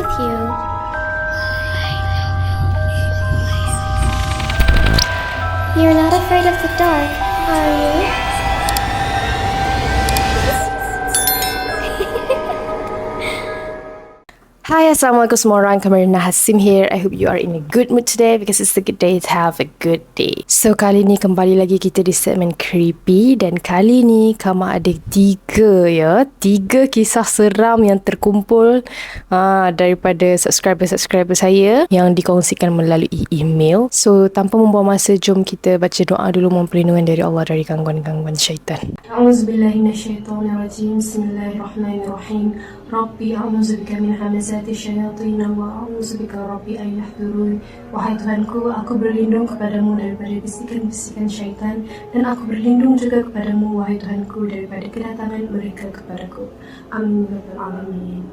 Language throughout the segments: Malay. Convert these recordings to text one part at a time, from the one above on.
with you. You're not afraid of the dark, are you? Hi, Assalamualaikum semua orang. Kamarina Hasim here. I hope you are in a good mood today because it's a good day to have a good day. So, kali ni kembali lagi kita di segmen Creepy dan kali ni Kama ada tiga kisah seram yang terkumpul daripada subscriber saya yang dikongsikan melalui email. So, tanpa membuang masa, jom kita baca doa dulu mohon perlindungan dari Allah dari gangguan-gangguan syaitan. A'udzubillahi minasyaitonirrajim. Bismillahirrahmanirrahim. Rabbi a'udzubika min hamazati syayatin wa a'udzubika Rabbi an yahdurun. Wahai Tuhanku, aku berlindung kepadamu daripada bisikan-bisikan syaitan dan aku berlindung juga kepadamu wahai Tuhanku daripada kedatangan mereka kepadaku. Amin ya rabbal alamin.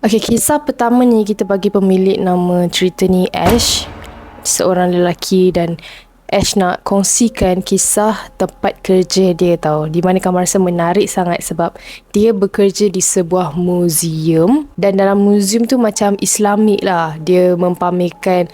Okay, kisah pertama ni kita bagi pemilik nama cerita ni Ash, seorang lelaki, dan Ash nak kongsikan kisah tempat kerja dia tau. Di mana kamu rasa menarik sangat sebab dia bekerja di sebuah museum dan dalam museum tu macam Islamik lah. Dia mempamerkan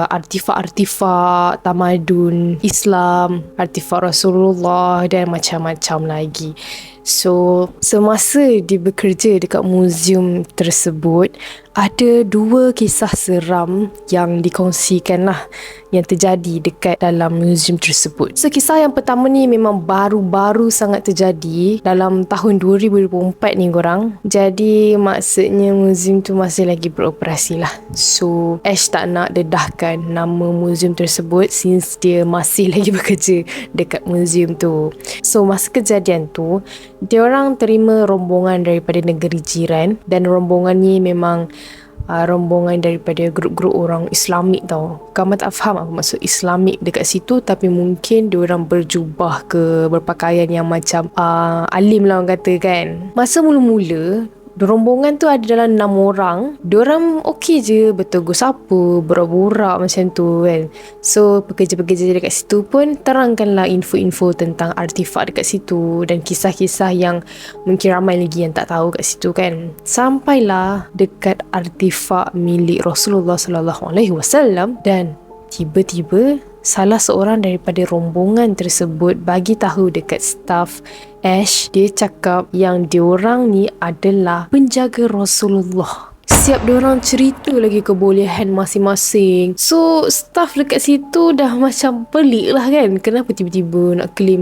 artifak-artifak tamadun Islam, artifak Rasulullah dan macam-macam lagi. So, semasa dia bekerja dekat museum tersebut, ada dua kisah seram yang dikongsikan lah yang terjadi dekat dalam museum tersebut. So, kisah yang pertama ni memang baru-baru sangat terjadi dalam tahun 2024 ni korang. Jadi, maksudnya museum tu masih lagi beroperasi lah. So, Ash tak nak dedahkan nama museum tersebut since dia masih lagi bekerja dekat museum tu. So, masa kejadian tu, diorang terima rombongan daripada negeri jiran dan rombongan ni memang rombongan daripada grup-grup orang Islamik tau. Kamu tak faham apa maksud Islamik dekat situ, tapi mungkin diorang berjubah ke berpakaian yang macam alim lah orang kata kan. Masa mula-mula rombongan tu ada dalam 6 orang. Diorang okey je, bertegur sapa, borak-borak macam tu kan. So, pekerja-pekerja dekat situ pun terangkanlah info-info tentang artifak dekat situ dan kisah-kisah yang mungkin ramai lagi yang tak tahu kat situ kan. Sampailah dekat artifak milik Rasulullah SAW dan tiba-tiba salah seorang daripada rombongan tersebut bagi tahu dekat staf Ash. Dia cakap yang diorang ni adalah penjaga Rasulullah. Siap diorang cerita lagi kebolehan masing-masing. So, staff dekat situ dah macam pelik lah kan. Kenapa tiba-tiba nak claim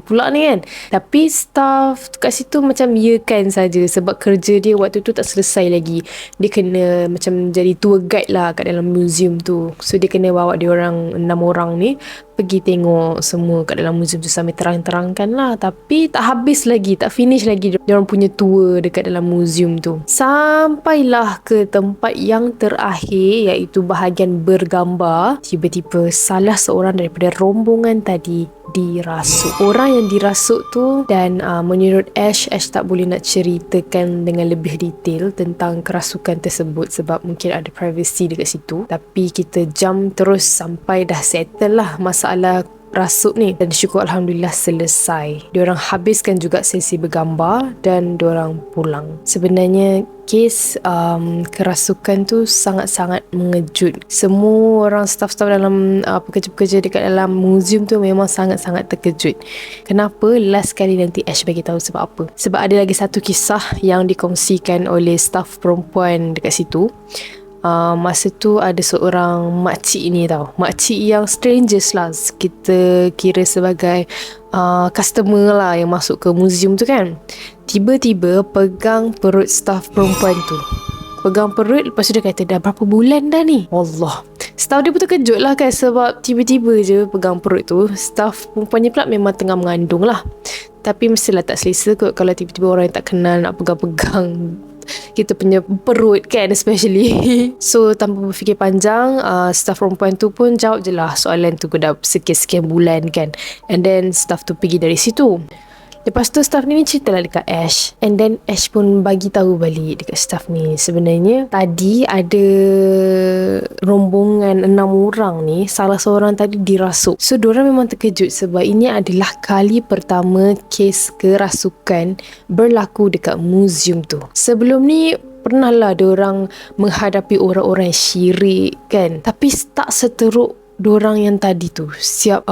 pula ni kan. Tapi staff kat situ macam kan saja sebab kerja dia waktu tu tak selesai lagi. Dia kena macam jadi tour guide lah kat dalam museum tu. So, dia kena bawa diorang 6 orang ni pergi tengok semua kat dalam museum tu sambil terang-terangkan lah. Tapi tak habis lagi, tak finish lagi diorang punya tour dekat dalam museum tu. Sampailah ke tempat yang terakhir iaitu bahagian bergambar. Tiba-tiba salah seorang daripada rombongan tadi dirasuk. Orang yang dirasuk tu dan menurut Ash tak boleh nak ceritakan dengan lebih detail tentang kerasukan tersebut sebab mungkin ada privacy dekat situ. Tapi kita jump terus sampai dah settle lah masalah rasuk ni dan syukur Alhamdulillah selesai. Diorang habiskan juga sesi bergambar dan diorang pulang. Sebenarnya kes kerasukan tu sangat-sangat mengejut. Semua orang staff-staff dalam pekerja-pekerja dekat dalam museum tu memang sangat-sangat terkejut. Kenapa? Last kali nanti Ash bagi tahu sebab apa. Sebab ada lagi satu kisah yang dikongsikan oleh staff perempuan dekat situ. Masa tu ada seorang makcik ni tau. Makcik yang strangers lah. Kita kira sebagai customer lah yang masuk ke museum tu kan. Tiba-tiba pegang perut staff perempuan tu. Pegang perut, lepas tu dia kata dah berapa bulan dah ni? Allah. Staff dia pun terkejut lah kan sebab tiba-tiba je pegang perut tu. Staff perempuan ni pula memang tengah mengandung lah. Tapi mestilah tak selesa kot kalau tiba-tiba orang yang tak kenal nak pegang-pegang kita punya perut kan, especially. So tanpa berfikir panjang, staff perempuan tu pun jawab je lah soalan tu dah sekian-sekian bulan kan. And then staff tu pergi dari situ. Lepas tu staff ni cerita lah dekat Ash, and then Ash pun bagi tahu balik dekat staff ni, sebenarnya tadi ada rombongan 6 orang ni, salah seorang tadi dirasuk. So diorang memang terkejut sebab ini adalah kali pertama kes kerasukan berlaku dekat muzium tu. Sebelum ni pernah lah diorang menghadapi orang-orang syirik kan, tapi tak seteruk diorang yang tadi tu. Siap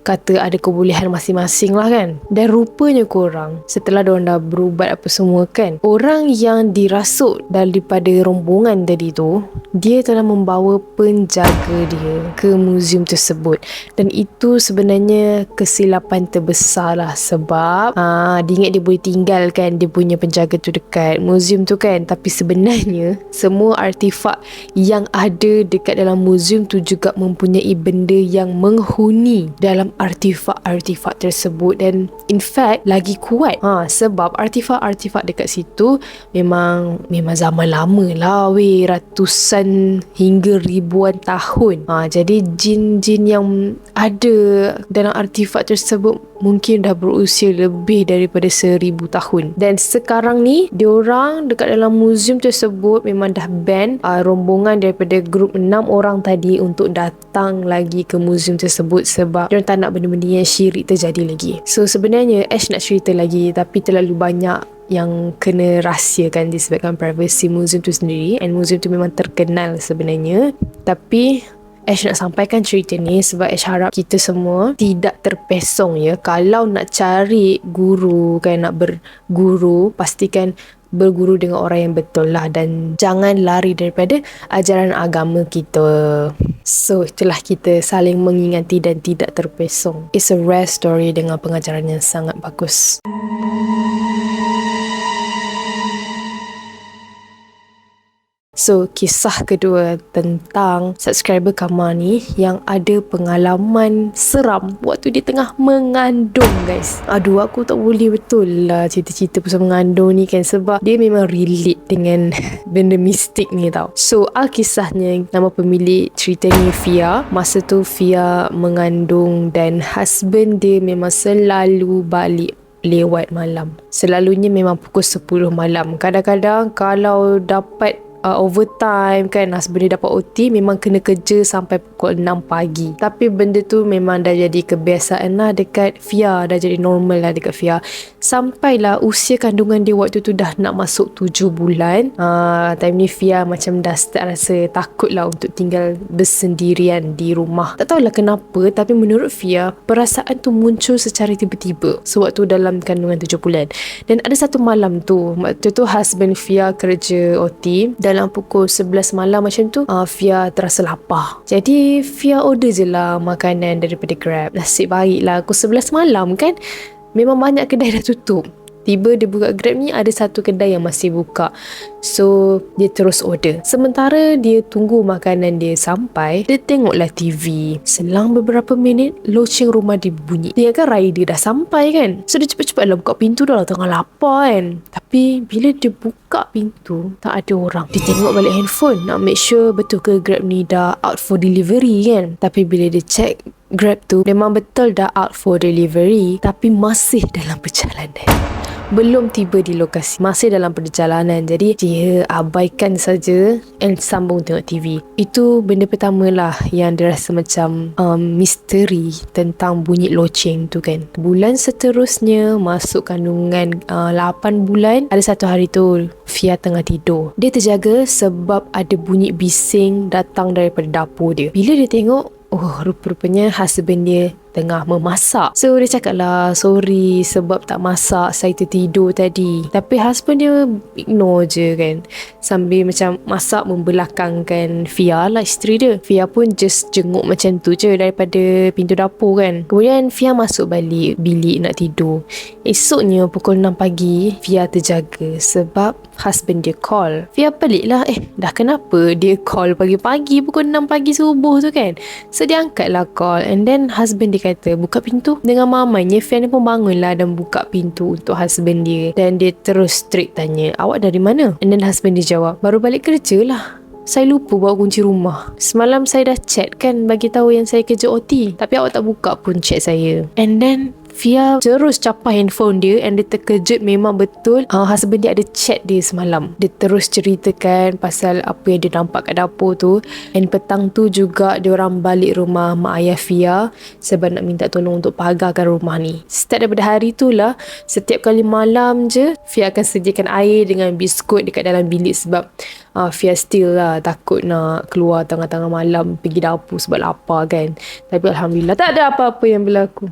kata ada kebolehan masing-masing lah kan. Dan rupanya korang, setelah diorang dah berubat apa semua kan, orang yang dirasuk daripada rombongan tadi tu, dia telah membawa penjaga dia ke muzium tersebut. Dan itu sebenarnya kesilapan terbesar lah, sebab dia ingat dia boleh tinggalkan dia punya penjaga tu dekat muzium tu kan. Tapi sebenarnya semua artifak yang ada dekat dalam muzium tu juga mempunyai benda yang menghuni dalam artifak-artifak tersebut. Dan in fact lagi kuat sebab artifak-artifak dekat situ memang zaman lama lah weh, ratusan hingga ribuan tahun. Jadi jin-jin yang ada dalam artifak tersebut mungkin dah berusia lebih daripada 1000 tahun. Dan sekarang ni diorang dekat dalam muzium tersebut memang dah ban rombongan daripada grup 6 orang tadi untuk datang lagi ke muzium tersebut, sebab diorang tak nak benda-benda yang syirik terjadi lagi. So sebenarnya Ash nak cerita lagi, tapi terlalu banyak yang kena rahsiakan disebabkan privacy muzium tu sendiri. And muzium tu memang terkenal sebenarnya, tapi Ash nak sampaikan cerita ni sebab Ash harap kita semua tidak terpesong ya. Kalau nak cari guru kan, nak berguru, pastikan berguru dengan orang yang betul lah, dan jangan lari daripada ajaran agama kita. So itulah, kita saling mengingati dan tidak terpesong. It's a rare story dengan pengajaran yang sangat bagus. So, kisah kedua tentang subscriber Kama ni yang ada pengalaman seram waktu dia tengah mengandung, guys. Aduh, aku tak boleh betul lah cerita-cerita pasal mengandung ni kan, sebab dia memang relate dengan benda mistik ni tau. So, kisahnya, nama pemilik cerita ni Fia. Masa tu Fia mengandung dan husband dia memang selalu balik lewat malam. Selalunya memang pukul 10 malam. Kadang-kadang kalau dapat overtime kan, husband dia dapat OT, memang kena kerja sampai pukul 6 pagi. Tapi benda tu memang dah jadi kebiasaan lah dekat Fia, dah jadi normal lah dekat Fia. Sampailah usia kandungan dia waktu tu dah nak masuk 7 bulan. Time ni Fia macam dah start rasa takut lah untuk tinggal bersendirian di rumah. Tak tahulah kenapa, tapi menurut Fia, perasaan tu muncul secara tiba-tiba sewaktu dalam kandungan 7 bulan. Dan ada satu malam tu, waktu tu husband Fia kerja OT, dalam pukul 11 malam macam tu, Fia terasa lapar. Jadi Fia order je lah makanan daripada Grab. Nasib baik lah, pukul 11 malam kan, memang banyak kedai dah tutup. Tiba dia buka Grab ni, ada satu kedai yang masih buka. So dia terus order. Sementara dia tunggu makanan dia sampai, dia tengoklah TV. Selang beberapa minit, loceng rumah dia bunyi. Dia kan rider dah sampai kan. So dia cepat-cepat lah buka pintu, dah lah tengah lapar kan. Tapi bila dia buka pintu, tak ada orang. Dia tengok balik handphone, nak make sure betul ke Grab ni dah out for delivery kan. Tapi bila dia check Grab tu, memang betul dah out for delivery, tapi masih dalam perjalanan. Belum tiba di lokasi, masih dalam perjalanan. Jadi dia abaikan saja and sambung tengok TV. Itu benda pertama lah yang dia rasa macam misteri tentang bunyi loceng tu kan. Bulan seterusnya, masuk kandungan 8 bulan. Ada satu hari tu Fia tengah tidur. Dia terjaga sebab ada bunyi bising datang daripada dapur dia. Bila dia tengok, rupa-rupanya husband dia tengah memasak. So dia cakap lah, sorry sebab tak masak, saya tertidur tadi. Tapi husband dia ignore je kan, sambil macam masak membelakangkan Fia lah, isteri dia. Fia pun just jenguk macam tu je daripada pintu dapur kan. Kemudian Fia masuk balik bilik nak tidur. Esoknya pukul 6 pagi, Fia terjaga sebab husband dia call. Fia pelik lah, dah kenapa dia call pagi-pagi pukul 6 pagi subuh tu kan. So dia angkat lah call, and then husband dia kata, buka pintu. Dengan mamanya, Fia ni pun bangun lah dan buka pintu untuk husband dia. Dan dia terus straight tanya, awak dari mana? And then husband dia jawab, baru balik kerja lah, saya lupa bawa kunci rumah. Semalam saya dah chat kan, bagi tahu yang saya kerja OT, tapi awak tak buka pun chat saya. And then Fia terus capai handphone dia and dia terkejut memang betul husband dia ada chat dia semalam. Dia terus ceritakan pasal apa yang dia nampak kat dapur tu. And petang tu juga dia orang balik rumah mak ayah Fia sebab nak minta tolong untuk pagarkan rumah ni. Start daripada hari tu lah, setiap kali malam je Fia akan sediakan air dengan biskut dekat dalam bilik sebab Fia still lah takut nak keluar tengah-tengah malam pergi dapur sebab lapar kan. Tapi Alhamdulillah tak ada apa-apa yang berlaku.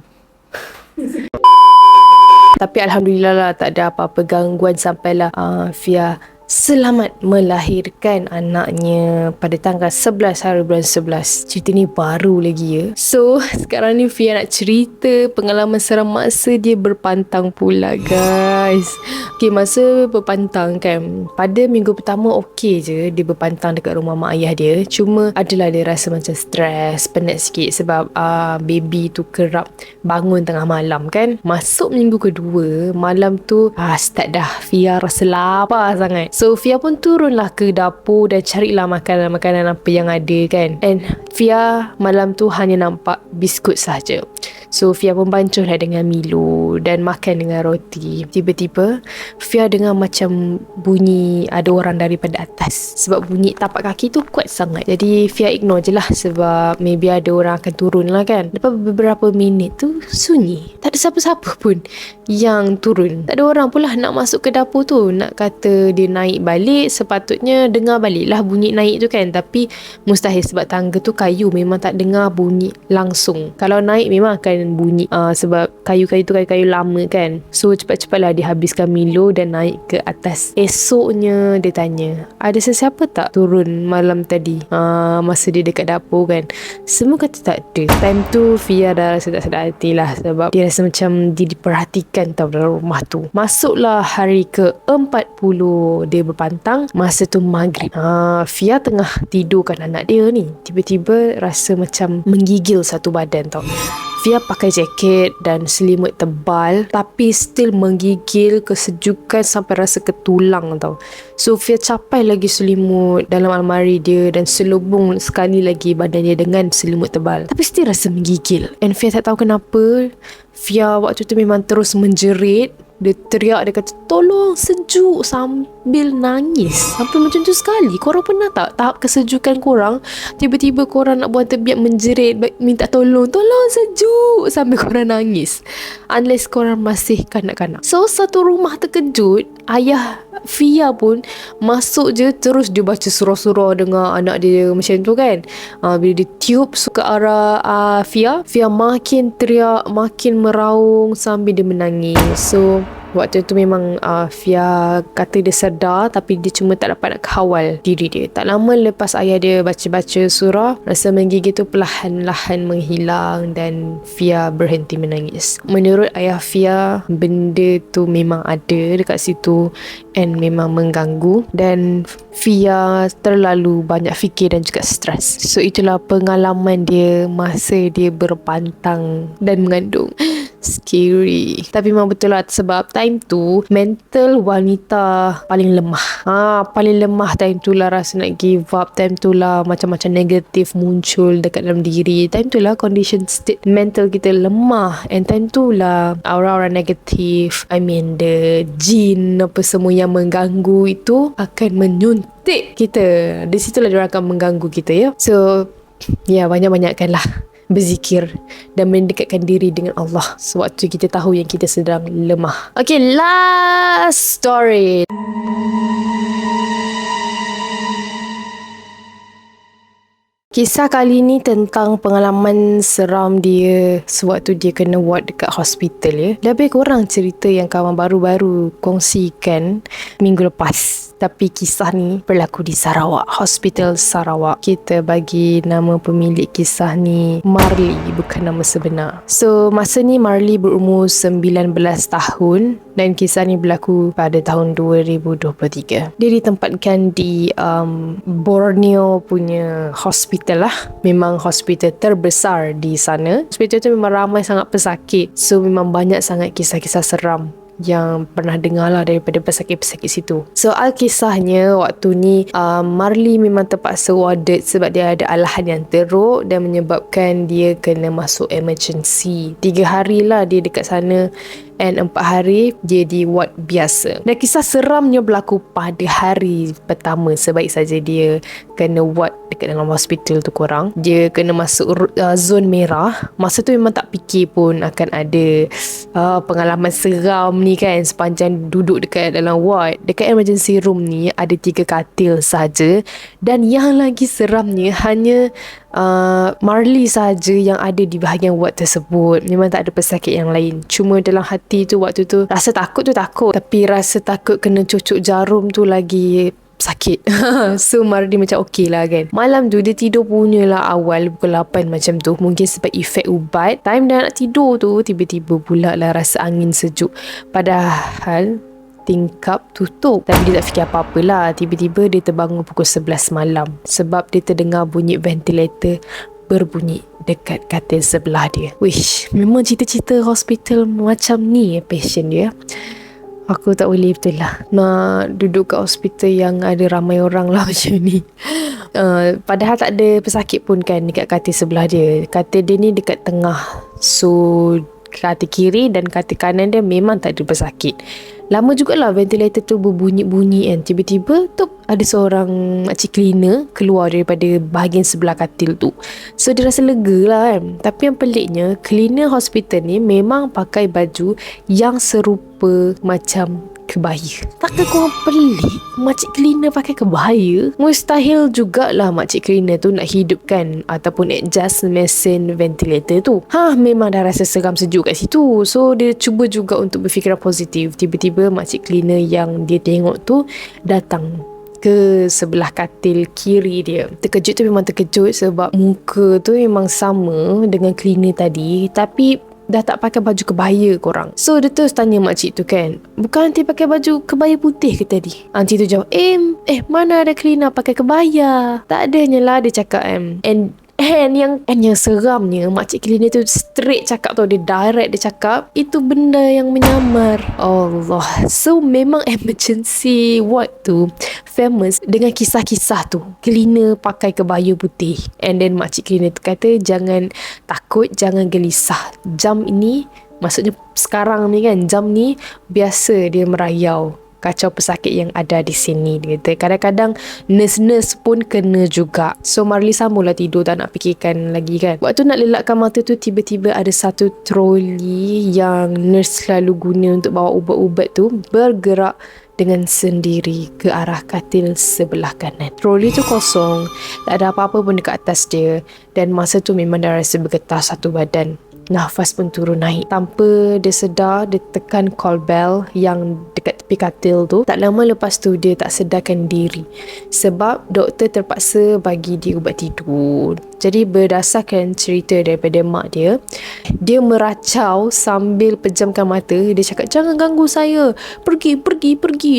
Tapi Alhamdulillah lah tak ada apa-apa gangguan sampailah Fia selamat melahirkan anaknya pada tanggal 11 hari bulan 11. Cerita ni baru lagi ya. So sekarang ni Fia nak cerita pengalaman seram masa dia berpantang pula guys. Okay, masa berpantang kan, pada minggu pertama okey je dia berpantang dekat rumah mak ayah dia. Cuma adalah dia rasa macam stres, penat sikit sebab baby tu kerap bangun tengah malam kan. Masuk minggu kedua, malam tu start dah Fia rasa lapar sangat. So Fia pun turunlah ke dapur dan carilah makanan-makanan apa yang ada kan. And Fia malam tu hanya nampak biskut saja. So Fia pun bancuhlah dengan Milo dan makan dengan roti. Tiba-tiba Fia dengar macam bunyi ada orang daripada atas. Sebab bunyi tapak kaki tu kuat sangat. Jadi Fia ignore je lah sebab maybe ada orang akan turun lah kan. Lepas beberapa minit tu sunyi. Tak ada siapa-siapa pun yang turun. Tak ada orang pula nak masuk ke dapur tu. Nak kata dia naik balik, sepatutnya dengar balik lah bunyi naik tu kan. Tapi mustahil sebab tangga tu kayu, memang tak dengar bunyi langsung. Kalau naik memang akan bunyi sebab kayu-kayu tu kayu-kayu lama kan. So cepat-cepatlah dia habiskan Milo dan naik ke atas. Esoknya dia tanya, ada sesiapa tak turun malam tadi masa dia dekat dapur kan. Semua kata tak ada. Time tu Fia dah rasa tak sedar hati lah sebab dia rasa macam dia diperhatikan tau dalam rumah tu. Masuklah hari ke-40 dia berpantang. Masa tu maghrib, Fia tengah tidurkan anak dia ni. Tiba-tiba rasa macam menggigil satu badan tau. Fia pakai jaket dan selimut tebal tapi still menggigil, kesejukan sampai rasa ke tulang tau. So Fia capai lagi selimut dalam almari dia dan selubung sekali lagi badan dia dengan selimut tebal. Tapi still rasa menggigil. And Fia tak tahu kenapa, Fia waktu tu memang terus menjerit. Dia teriak, dia kata tolong, sejuk, sambil nangis. Sampai macam tu sekali. Korang pernah tak tahap kesejukan korang, tiba-tiba korang nak buang tebiat menjerit, minta tolong, tolong sejuk, sambil korang nangis. Unless korang masih kanak-kanak. So satu rumah terkejut. Ayah Fia pun masuk je, terus dia baca surah-surah dengan anak dia macam tu kan. Bila dia tiup ke arah Fia makin teriak, makin meraung sambil dia menangis. So waktu tu memang Fia kata dia sedar tapi dia cuma tak dapat nak kawal diri dia. Tak lama lepas ayah dia baca-baca surah, rasa menggigil tu perlahan-lahan menghilang dan Fia berhenti menangis. Menurut ayah Fia, benda tu memang ada dekat situ and memang mengganggu dan Fia terlalu banyak fikir dan juga stres. So itulah pengalaman dia masa dia berpantang dan mengandung. Scary. Tapi memang betul lah sebab time tu mental wanita paling lemah. Paling lemah time tu lah rasa nak give up. Time tu lah macam-macam negatif muncul dekat dalam diri. Time tu lah condition state mental kita lemah. And time tu lah aura-aura negatif, the jin apa semua yang mengganggu itu akan menyuntik kita. Di situlah dia akan mengganggu kita ya. So banyak-banyakkanlah berzikir dan mendekatkan diri dengan Allah sewaktu kita tahu yang kita sedang lemah. Okay, last story. Kisah kali ni tentang pengalaman seram dia sewaktu dia kena ward dekat hospital ya. Lebih kurang cerita yang kawan baru-baru kongsikan minggu lepas. Tapi kisah ni berlaku di Sarawak, Hospital Sarawak. Kita bagi nama pemilik kisah ni Marley, bukan nama sebenar. So masa ni Marley berumur 19 tahun dan kisah ni berlaku pada tahun 2023. Dia ditempatkan di Borneo punya hospital lah. Memang hospital terbesar di sana. Hospital tu memang ramai sangat pesakit. So memang banyak sangat kisah-kisah seram yang pernah dengar lah daripada pesakit-pesakit situ. Soal kisahnya, waktu ni Marley memang terpaksa warded sebab dia ada alahan yang teruk dan menyebabkan dia kena masuk emergency. 3 hari lah dia dekat sana, and 4 hari dia di ward biasa. Dan kisah seramnya berlaku pada hari pertama. Sebaik saja dia kena ward dekat dalam hospital tu korang, dia kena masuk zon merah. Masa tu memang tak fikir pun akan ada pengalaman seram ni kan, sepanjang duduk dekat dalam ward. Dekat emergency room ni ada 3 katil saja, dan yang lagi seramnya hanya Marley saja yang ada di bahagian ward tersebut. Memang tak ada pesakit yang lain. Cuma dalam hati tu waktu tu rasa takut tu takut, tapi rasa takut kena cucuk jarum tu lagi sakit. So Marley macam okey lah kan. Malam tu dia tidur punya lah awal pukul 8 macam tu. Mungkin sebab efek ubat. Time dah nak tidur tu, tiba-tiba pula lah rasa angin sejuk. Padahal tingkap tutup. Tapi dia tak fikir apa-apa lah. Tiba-tiba dia terbangun pukul 11 malam sebab dia terdengar bunyi ventilator berbunyi dekat katil sebelah dia. Wish, memang cita-cita hospital macam ni patient dia. Aku tak boleh betul lah nak duduk kat hospital yang ada ramai orang lah macam ni. Padahal tak ada pesakit pun kan dekat katil sebelah dia. Katil dia ni dekat tengah. So katil kiri dan katil kanan dia memang tak ada pesakit. Lama jugalah ventilator tu berbunyi-bunyi kan. Tiba-tiba tu ada seorang makcik cleaner keluar daripada bahagian sebelah katil tu. So dia rasa lega lah kan. Tapi yang peliknya, cleaner hospital ni memang pakai baju yang serupa macam kebaya. Takkan korang pelik makcik cleaner pakai kebaya? Mustahil jugalah makcik cleaner tu nak hidupkan ataupun adjust mesin ventilator tu. Memang dah rasa seram sejuk kat situ. So dia cuba juga untuk berfikiran positif. Tiba-tiba makcik cleaner yang dia tengok tu datang ke sebelah katil kiri dia. Terkejut tu memang terkejut sebab muka tu memang sama dengan cleaner tadi, tapi dah tak pakai baju kebaya korang. So dia terus tanya makcik tu kan, bukan aunty pakai baju kebaya putih ke tadi? Aunty tu jawab, mana ada cleaner pakai kebaya? Tak adanya lah, dia cakap And yang seramnya, makcik cleaner tu straight cakap tau, dia direct, dia cakap itu benda yang menyamar. Allah. So memang emergency ward tu famous dengan kisah-kisah tu, cleaner pakai kebaya putih. And then makcik cleaner tu kata, jangan takut, jangan gelisah. Jam ini, maksudnya sekarang ni kan, jam ni biasa dia merayau kacau pesakit yang ada di sini. Dia kata kadang-kadang nurse-nurse pun kena juga. So Marley sambunglah tidur, tak nak fikirkan lagi kan. Waktu nak lelakkan mata tu, tiba-tiba ada satu troli yang nurse selalu guna untuk bawa ubat-ubat tu bergerak dengan sendiri ke arah katil sebelah kanan. Troli tu kosong, tak ada apa-apa pun dekat atas dia, dan masa tu memang dah rasa bergetar satu badan. Nafas pun turun naik. Tanpa dia sedar, dia tekan call bell yang dekat tepi katil tu. Tak lama lepas tu dia tak sedarkan diri sebab doktor terpaksa bagi dia ubat tidur. Jadi berdasarkan cerita daripada mak dia, dia meracau sambil pejamkan mata. Dia cakap, jangan ganggu saya, pergi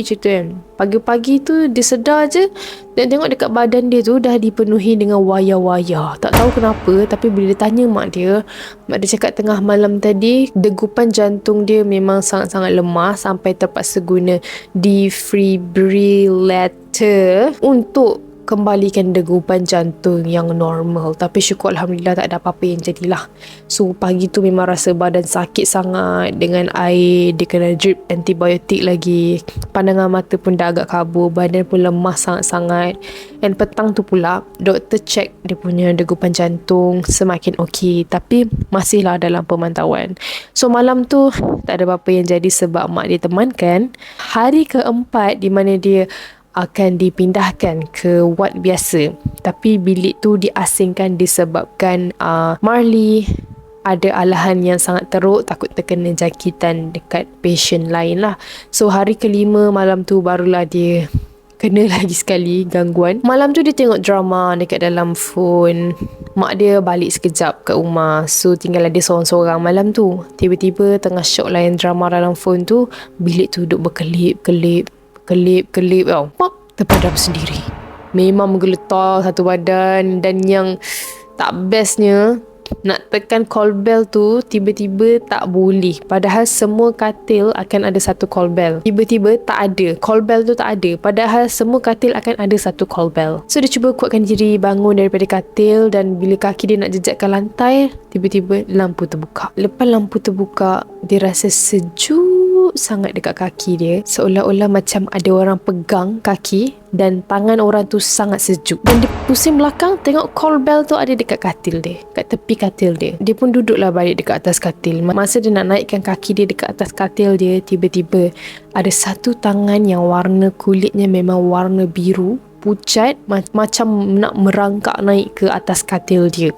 cerita kan. Pagi-pagi tu dia sedar je dan tengok dekat badan dia tu dah dipenuhi dengan wayar-wayar. Tak tahu kenapa, tapi bila dia tanya mak dia cakap tengah malam tadi degupan jantung dia memang sangat-sangat lemah sampai terpaksa guna defibrillator untuk kembalikan degupan jantung yang normal. Tapi syukur Alhamdulillah tak ada apa-apa yang jadilah. So pagi tu memang rasa badan sakit sangat dengan air, dia kena drip antibiotik lagi, pandangan mata pun dah agak kabur, badan pun lemah sangat-sangat. Dan petang tu pula doktor check dia punya degupan jantung semakin okey, tapi masihlah dalam pemantauan. So malam tu tak ada apa-apa yang jadi sebab mak dia temankan hari keempat di mana dia akan dipindahkan ke ward biasa. Tapi bilik tu diasingkan disebabkan Marley ada alahan yang sangat teruk, takut terkena jangkitan dekat patient lain lah. So hari kelima malam tu barulah dia kena lagi sekali gangguan. Malam tu dia tengok drama dekat dalam phone. Mak dia balik sekejap kat rumah, so tinggal dia seorang-seorang malam tu. Tiba-tiba tengah syok layan drama dalam phone tu, bilik tu duk berkelip-kelip tau. Pop, terpadam sendiri. Memang menggeletar satu badan. Dan yang tak bestnya, nak tekan call bell tu tiba-tiba tak boleh. Padahal semua katil akan ada satu call bell. Tiba-tiba tak ada. Call bell tu tak ada. Padahal semua katil akan ada satu call bell. So dia cuba kuatkan diri bangun daripada katil, dan bila kaki dia nak jejakkan lantai, tiba-tiba lampu terbuka. Lepas lampu terbuka, dia rasa sejuk sangat dekat kaki dia. Seolah-olah macam ada orang pegang kaki dan tangan orang tu sangat sejuk. Dan dia pusing belakang, tengok call bell tu ada dekat katil dia, kat tepi katil dia. Dia pun duduklah balik dekat atas katil. Masa dia nak naikkan kaki dia dekat atas katil dia, tiba-tiba ada satu tangan yang warna kulitnya memang warna biru, pucat, macam nak merangkak naik ke atas katil dia.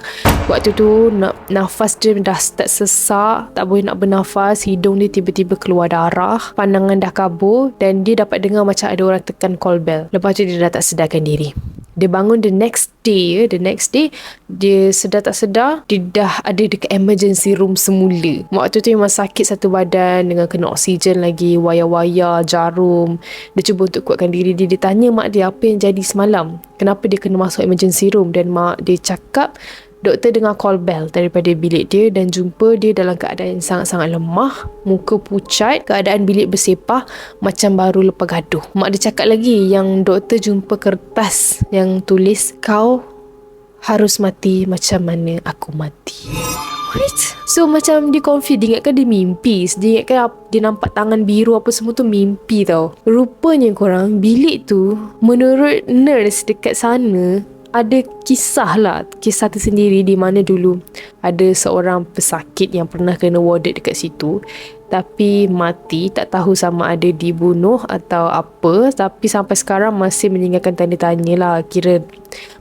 Waktu tu nafas dia dah start sesak, tak boleh nak bernafas, hidung dia tiba-tiba keluar darah, pandangan dah kabur, dan dia dapat dengar macam ada orang tekan call bell. Lepas tu dia dah tak sedarkan diri. Dia bangun the next day, dia sedar tak sedar, dia dah ada dekat emergency room semula. Waktu tu memang sakit satu badan dengan kena oksigen lagi, wayar-wayar, jarum. Dia cuba untuk kuatkan diri dia. Dia tanya mak dia apa yang jadi semalam, kenapa dia kena masuk emergency room, dan mak dia cakap doktor dengar call bell daripada bilik dia dan jumpa dia dalam keadaan yang sangat-sangat lemah, muka pucat, keadaan bilik bersepah macam baru lepas gaduh. Mak dia cakap lagi yang doktor jumpa kertas yang tulis, kau harus mati macam mana aku mati. What? So macam dia confused, dia ingatkan dia mimpi. Dia ingatkan dia nampak tangan biru apa semua tu mimpi tau. Rupanya korang, bilik tu menurut nurse dekat sana ada kisah tersendiri, di mana dulu ada seorang pesakit yang pernah kena warded dekat situ, tapi mati, tak tahu sama ada dibunuh atau apa, tapi sampai sekarang masih meninggalkan tanda tanya lah. Kira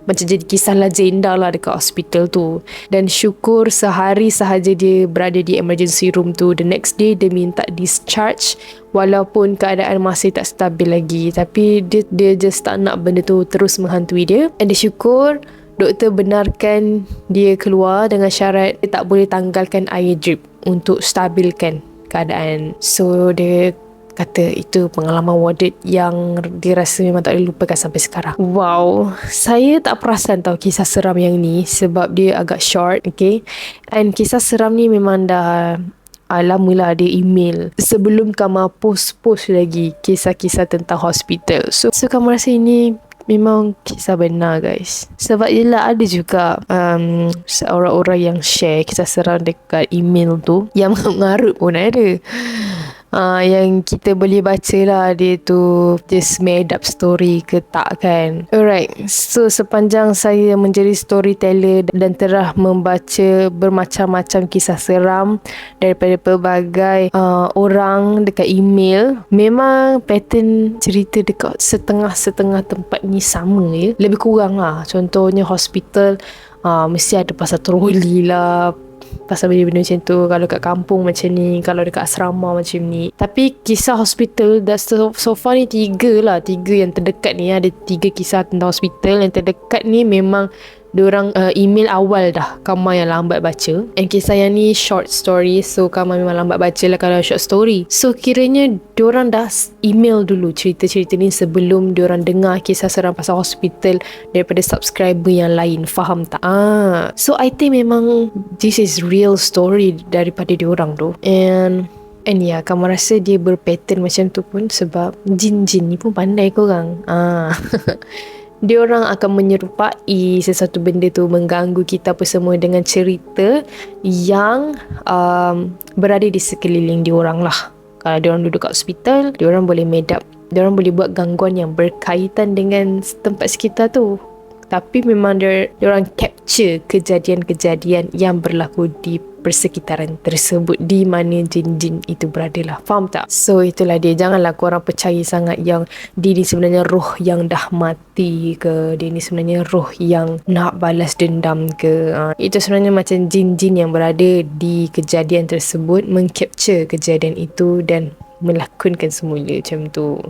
macam jadi kisah legenda lah dekat hospital tu. Dan syukur sehari sahaja dia berada di emergency room tu, the next day dia minta discharge walaupun keadaan masih tak stabil lagi. Tapi dia just tak nak benda tu terus menghantui dia. And dia syukur doktor benarkan dia keluar dengan syarat dia tak boleh tanggalkan air drip untuk stabilkan keadaan. So dia kata itu pengalaman warded yang dia rasa memang tak boleh lupakan sampai sekarang. Wow, saya tak perasan tau kisah seram yang ni sebab dia agak short, okay. And kisah seram ni memang dah lama lah ada email sebelum Kamal post lagi kisah-kisah tentang hospital. So Kamal rasa ini memang kisah benar guys. Sebab yelah ada juga orang-orang yang share kisah seram dekat email tu yang mengarut pun ada. Yang kita boleh baca lah dia tu just made up story ke tak kan. Alright, so sepanjang saya menjadi storyteller dan telah membaca bermacam-macam kisah seram daripada pelbagai orang dekat email, memang pattern cerita dekat setengah-setengah tempat ni sama je, lebih kurang lah. Contohnya hospital, mesti ada pasal troli lah, pasal benda-benda macam tu. Kalau kat kampung macam ni, kalau dekat asrama macam ni. Tapi kisah hospital dah so far ni 3 yang terdekat ni. Ada 3 kisah tentang hospital. Yang terdekat ni memang diorang email awal dah, Kamal yang lambat baca. And kisah yang ni short story, so Kamal memang lambat baca lah kalau short story. So kiranya diorang dah email dulu cerita-cerita ni sebelum diorang dengar kisah seram pasal hospital daripada subscriber yang lain. Faham tak? So I think memang this is real story daripada diorang tu. And ya, Kamal rasa dia berpattern macam tu pun sebab jin-jin ni pun pandai korang. Diorang akan menyerupai sesuatu benda tu, mengganggu kita apa semua dengan cerita yang berada di sekeliling diorang lah. Kalau diorang duduk kat hospital, diorang boleh made up, diorang boleh buat gangguan yang berkaitan dengan tempat sekitar tu. Tapi memang diorang capture kejadian-kejadian yang berlaku di persekitaran tersebut, di mana jin-jin itu berada lah. Faham tak? So itulah dia. Janganlah korang percaya sangat yang dia ni sebenarnya roh yang dah mati ke, dia ni sebenarnya roh yang nak balas dendam ke. Itu sebenarnya macam jin-jin yang berada di kejadian tersebut, mengcapture kejadian itu dan melakonkan semula macam tu.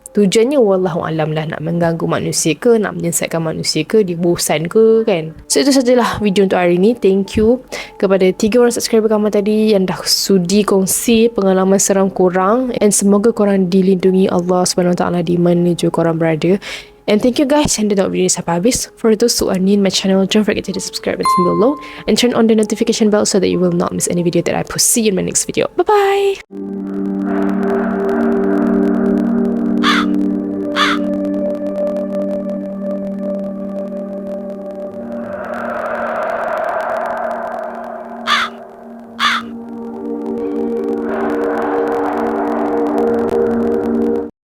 Tujuannya wallahualam lah, nak mengganggu manusia ke, nak menyesatkan manusia ke, dia bosan ke kan. So itu sajalah video untuk hari ni. Thank you kepada 3 orang subscriber Kamal tadi yang dah sudi kongsi pengalaman seram korang. And semoga korang dilindungi Allah SWT di mana juga korang berada. And thank you guys yang dah tengok video ni sampai habis. For those who are new in my channel, don't forget to hit the subscribe button below and turn on the notification bell so that you will not miss any video that I post. See you in my next video. Bye bye.